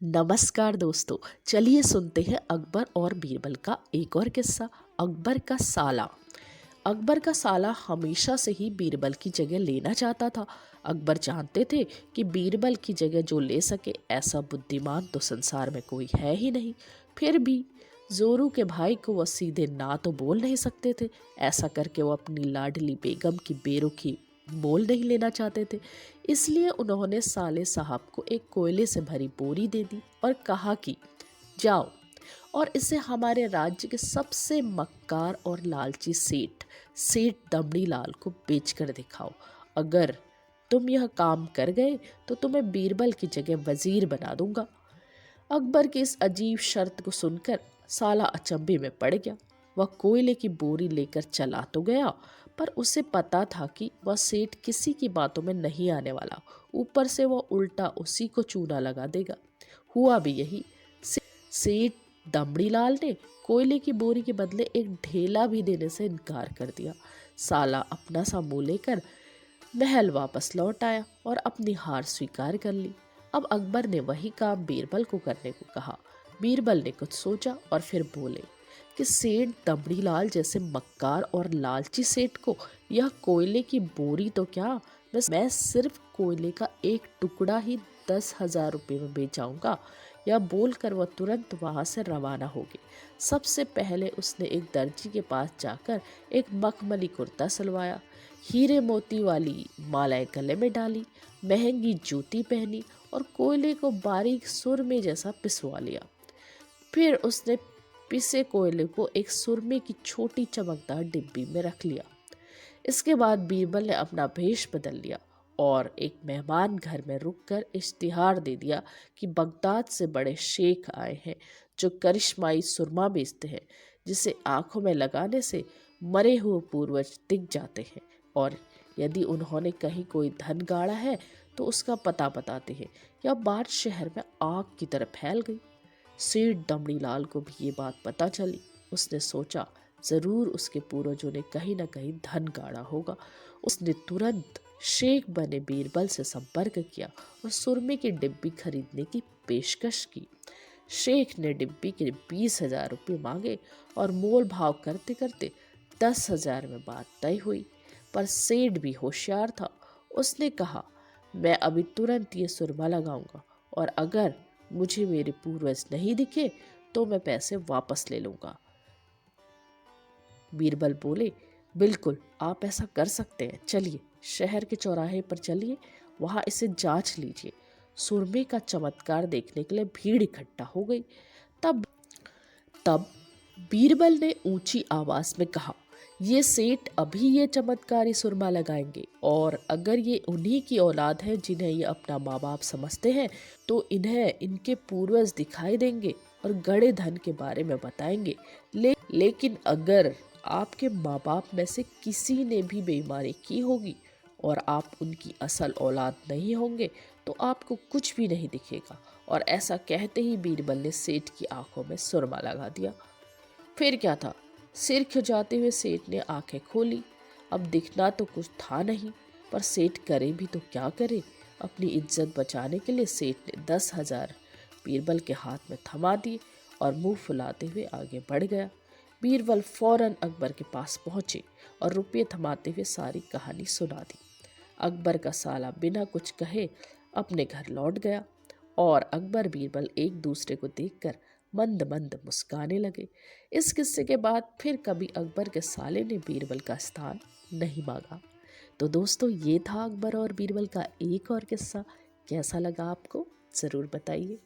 नमस्कार दोस्तों, चलिए सुनते हैं अकबर और बीरबल का एक और किस्सा। अकबर का साला। अकबर का साला हमेशा से ही बीरबल की जगह लेना चाहता था। अकबर जानते थे कि बीरबल की जगह जो ले सके ऐसा बुद्धिमान तो संसार में कोई है ही नहीं। फिर भी जोरू के भाई को वह सीधे ना तो बोल नहीं सकते थे। ऐसा करके वो अपनी लाडली बेगम की बेरुखी मोल नहीं लेना चाहते थे। इसलिए उन्होंने साले साहब को एक कोयले से भरी बोरी दे दी और कहा कि जाओ और इसे हमारे राज्य के सबसे मक्कार और लालची सेठ दमड़ी लाल को बेच कर दिखाओ। अगर तुम यह काम कर गए तो तुम्हें बीरबल की जगह वजीर बना दूंगा। अकबर की इस अजीब शर्त को सुनकर साला अचंभे में पड़ गया। वह कोयले की बोरी लेकर चला तो गया, पर उसे पता था कि वह सेठ किसी की बातों में नहीं आने वाला। ऊपर से वह उल्टा उसी को चूना लगा देगा। हुआ भी यही। सेठ दमड़ीलाल ने कोयले की बोरी के बदले एक ढेला भी देने से इनकार कर दिया। साला अपना सा मुंह लेकर महल वापस लौट आया और अपनी हार स्वीकार कर ली। अब अकबर ने वही काम बीरबल को करने को कहा। बीरबल ने कुछ सोचा और फिर बोले कि सेठ दमड़ीलाल जैसे मक्कार और लालची सेठ को यह कोयले की बोरी तो क्या, मैं सिर्फ कोयले का एक टुकड़ा ही 10,000 रुपये में बेचाऊंगा। यह बोलकर वह तुरंत वहां से रवाना हो गई। सबसे पहले उसने एक दर्जी के पास जाकर एक मखमली कुर्ता सिलवाया, हीरे मोती वाली मालाएं गले में डाली, महंगी जूती पहनी और कोयले को बारीक सुरमे जैसा पिसवा लिया। फिर उसने पिसे कोयले को एक सुरमे की छोटी चमकदार डिब्बी में रख लिया। इसके बाद बीरबल ने अपना भेष बदल लिया और एक मेहमान घर में रुककर इश्तिहार दे दिया कि बगदाद से बड़े शेख आए हैं जो करिश्माई सुरमा बेचते हैं, जिसे आंखों में लगाने से मरे हुए पूर्वज दिख जाते हैं, और यदि उन्होंने कहीं कोई धन गाड़ा है तो उसका पता बताते हैं। यह बात शहर में आग की तरह फैल गई। सेठ दमड़ीलाल को भी ये बात पता चली। उसने सोचा जरूर उसके पूर्वजों ने कहीं न कहीं धन गाड़ा होगा। उसने तुरंत शेख बने बीरबल से संपर्क किया और सुरमे की डिब्बी खरीदने की पेशकश की। शेख ने डिब्बी के 20,000 रुपये मांगे और मोल भाव करते करते 10,000 में बात तय हुई। पर सेठ भी होशियार था। उसने कहा, मैं अभी तुरंत ये सुरमा लगाऊंगा और अगर मुझे मेरे पूर्वज नहीं दिखे तो मैं पैसे वापस ले लूंगा। बीरबल बोले, बिल्कुल आप ऐसा कर सकते हैं। चलिए शहर के चौराहे पर चलिए, वहां इसे जांच लीजिए। सुरमे का चमत्कार देखने के लिए भीड़ इकट्ठा हो गई। तब तब बीरबल ने ऊंची आवाज में कहा, ये सेठ अभी ये चमत्कारी सुरमा लगाएंगे और अगर ये उन्हीं की औलाद है जिन्हें ये अपना माँ बाप समझते हैं तो इन्हें इनके पूर्वज दिखाई देंगे और गड़े धन के बारे में बताएंगे। लेकिन अगर आपके माँ बाप में से किसी ने भी बेईमानी की होगी और आप उनकी असल औलाद नहीं होंगे तो आपको कुछ भी नहीं दिखेगा। और ऐसा कहते ही बीरबल ने सेठ की आंखों में सुरमा लगा दिया। फिर क्या था, सिर खिंचाते हुए सेठ ने आंखें खोली। अब दिखना तो कुछ था नहीं, पर सेठ करे भी तो क्या करे। अपनी इज्जत बचाने के लिए सेठ ने 10,000 बीरबल के हाथ में थमा दिए और मुंह फुलाते हुए आगे बढ़ गया। बीरबल फौरन अकबर के पास पहुंचे और रुपये थमाते हुए सारी कहानी सुना दी। अकबर का साला बिना कुछ कहे अपने घर लौट गया और अकबर बीरबल एक दूसरे को देखकर मंद मंद मुस्काने लगे। इस किस्से के बाद फिर कभी अकबर के साले ने बीरबल का स्थान नहीं मांगा। तो दोस्तों, ये था अकबर और बीरबल का एक और किस्सा। कैसा लगा आपको ज़रूर बताइए।